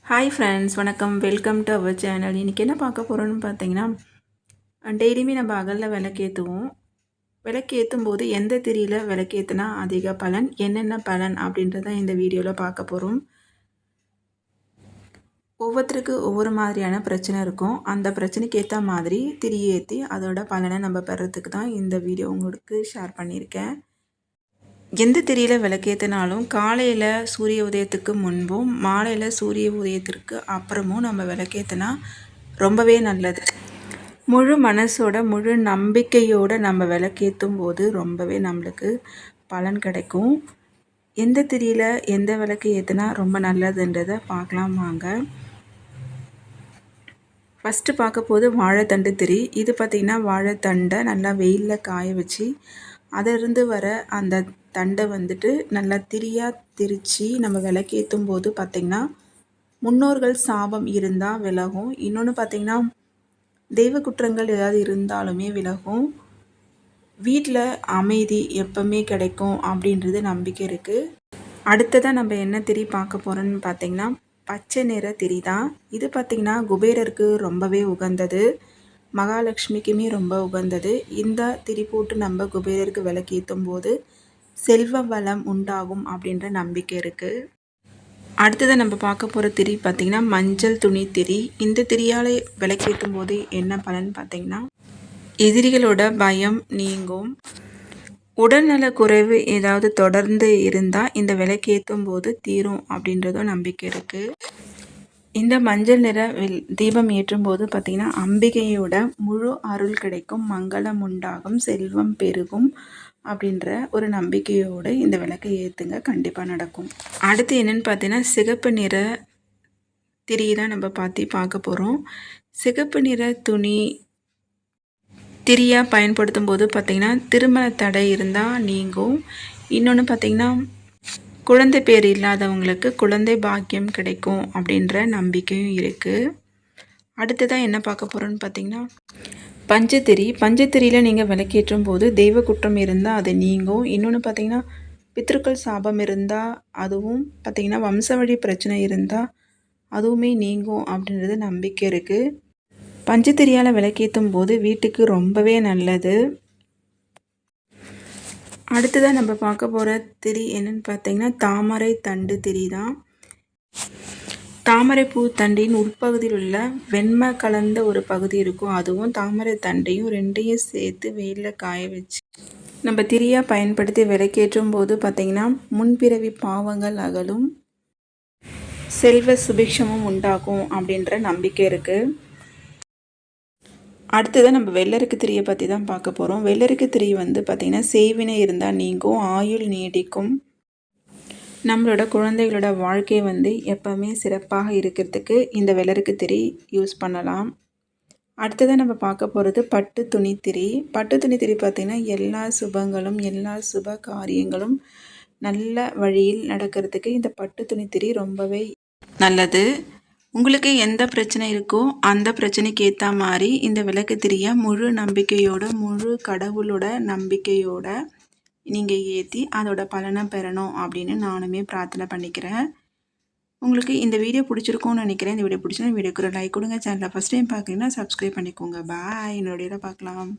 Hi friends, வணக்கம். Welcome to our channel. இன்றைக்கி என்ன பார்க்க போகிறோன்னு பார்த்தீங்கன்னா, டெய்லியுமே நம்ம அகலில் விளக்கேற்றுவோம். விளக்கேற்றும் போது எந்த திரியில் விளக்கேற்றினா அதிக பலன், என்னென்ன பலன் அப்படின்றத இந்த வீடியோவில் பார்க்க போகிறோம். ஒவ்வொருத்தருக்கு ஒவ்வொரு மாதிரியான பிரச்சனை இருக்கும். அந்த பிரச்சனைக்கு ஏற்ற மாதிரி திரி ஏற்றி அதோட பலனை நம்ம பெறத்துக்கு தான் இந்த வீடியோ உங்களுக்கு ஷேர் பண்ணியிருக்கேன். எந்த திரியில் விளக்கேற்றினாலும் காலையில் சூரிய உதயத்துக்கு முன்பும் மாலையில் சூரிய உதயத்திற்கு அப்புறமும் நம்ம விளக்கேற்றினா ரொம்பவே நல்லது. முழு மனசோட முழு நம்பிக்கையோடு நம்ம விளக்கேற்றும் போது ரொம்பவே நம்மளுக்கு பலன் கிடைக்கும். எந்த திரியில் எந்த விளக்கு ஏற்றினா ரொம்ப நல்லதுன்றதை பார்க்கலாம் வாங்க. ஃபஸ்ட்டு பார்க்க போது வாழைத்தண்டு திரி. இது பார்த்திங்கன்னா வாழைத்தண்டை நல்லா வெயிலில் காய வச்சு அதிலிருந்து வர அந்த தண்டை வந்துட்டு நல்லா திரியாக திரித்து நம்ம விளக்கேற்றும் போது பார்த்திங்கன்னா முன்னோர்கள் சாபம் இருந்தால் விலகும். இன்னொன்று பார்த்திங்கன்னா தெய்வ குற்றங்கள் ஏதாவது இருந்தாலுமே விலகும். வீட்டில் அமைதி எப்பவுமே கிடைக்கும் அப்படின்றது நம்பிக்கை இருக்குது. அடுத்ததாக நம்ம என்ன திரி பார்க்க போகிறோன்னு பார்த்திங்கன்னா பச்சை நிற திரி தான். இது பார்த்திங்கன்னா குபேரருக்கு ரொம்பவே உகந்தது, மகாலட்சுமிக்குமே ரொம்ப உகந்தது. இந்த திரி போட்டு நம்ம குபேரருக்கு விளக்கேற்றும் போது செல்வ வளம் உண்டாகும் அப்படின்ற நம்பிக்கை இருக்குது. அடுத்ததை நம்ம பார்க்க போகிற திரி பார்த்திங்கன்னா மஞ்சள் துணி திரி. இந்த திரியால் விளக்கேற்றும் போது என்ன பலன் பார்த்திங்கன்னா எதிரிகளோட பயம் நீங்கும். உடல்நல குறைவு ஏதாவது தொடர்ந்து இருந்தால் இந்த விளக்கேற்றும் போது தீரும் அப்படின்றதும் நம்பிக்கை இருக்குது. இந்த மஞ்சள் நிற தீபம் ஏற்றும் போது பார்த்திங்கன்னா அம்பிகையோட முழு அருள் கிடைக்கும், மங்களம் உண்டாகும், செல்வம் பெருகும் அப்படின்ற ஒரு நம்பிக்கையோடு இந்த விளக்கை ஏற்றுங்க, கண்டிப்பாக நடக்கும். அடுத்து என்னென்னு பார்த்தீங்கன்னா சிகப்பு நிற திரி தான் நம்ம பார்க்க போகிறோம். சிகப்பு நிற துணி திரியாக பயன்படுத்தும் போது பார்த்திங்கன்னா திருமண தடை இருந்தால் நீங்கும். இன்னொன்று பார்த்திங்கன்னா குழந்தை பேர் இல்லாதவங்களுக்கு குழந்தை பாக்கியம் கிடைக்கும் அப்படின்ற நம்பிக்கையும் இருக்குது. அடுத்ததாக என்ன பார்க்க போகிறோன்னு பார்த்திங்கன்னா பஞ்சத்திரி. பஞ்சத்திரியில் நீங்கள் விளக்கேற்றும் போது தெய்வ குற்றம் இருந்தால் அது நீங்கும். இன்னொன்று பார்த்திங்கன்னா பித்ருக்கள் சாபம் இருந்தால் அதுவும் பார்த்திங்கன்னா வம்சவழி பிரச்சனை இருந்தால் அதுவுமே நீங்கும் அப்படின்றது நம்பிக்கை இருக்குது. பஞ்சத்திரியால் விளக்கேற்றும் போது வீட்டுக்கு ரொம்பவே நல்லது. அடுத்ததாக நம்ம பார்க்க போகிற திரி என்னென்னு பார்த்தீங்கன்னா தாமரை தண்டு திரி தான். தாமரை பூ தண்டின் உட்பகுதியில் உள்ள வெண்மை கலந்த ஒரு பகுதி இருக்கும், அதுவும் தாமரை தண்டையும் ரெண்டையும் சேர்த்து வெயிலில் காய வச்சு நம்ம திரியாக பயன்படுத்தி விளக்கேற்றும் போது பார்த்திங்கன்னா முன்பிறவி பாவங்கள் அகலும், செல்வ சுபிக்ஷமும் உண்டாகும் அப்படின்ற நம்பிக்கை இருக்குது. அடுத்ததான் நம்ம வெள்ளருக்கு திரியை பற்றி தான் பார்க்க போகிறோம். வெள்ளருக்கு திரி பார்த்திங்கன்னா செய்வினை இருந்தால் நீங்கும், ஆயுள் நீடிக்கும், நம்மளோட குழந்தைகளோட வாழ்க்கை எப்போவுமே சிறப்பாக இருக்கிறதுக்கு இந்த வெள்ளருக்கு திரி யூஸ் பண்ணலாம். அடுத்ததாக நம்ம பார்க்க போகிறது பட்டு துணி திரி. பட்டு துணி திரி பார்த்திங்கன்னா எல்லா சுபங்களும் எல்லா சுப காரியங்களும் நல்ல வழியில் நடக்கிறதுக்கு இந்த பட்டு துணி திரி ரொம்பவே நல்லது. உங்களுக்கு எந்த பிரச்சனை இருக்கோ அந்த பிரச்சனைக்கு ஏற்ற மாதிரி இந்த விளக்கு திரியை முழு நம்பிக்கையோட முழு கடவுளோட நம்பிக்கையோட நீங்கள் ஏற்றி அதோட பலனை பெறணும் அப்படின்னு நானுமே பிரார்த்தனை பண்ணிக்கிறேன். உங்களுக்கு இந்த வீடியோ பிடிச்சிருக்கும்னு நினைக்கிறேன். இந்த வீடியோ பிடிச்சினா வீடியோக்கு ஒரு லைக் கொடுங்க. சேனலை ஃபஸ்ட் டைம் பார்க்குறீங்கன்னா சப்ஸ்கிரைப் பண்ணிக்கோங்க. பாய், இன்னொரு வீடியோவில் பார்க்கலாம்.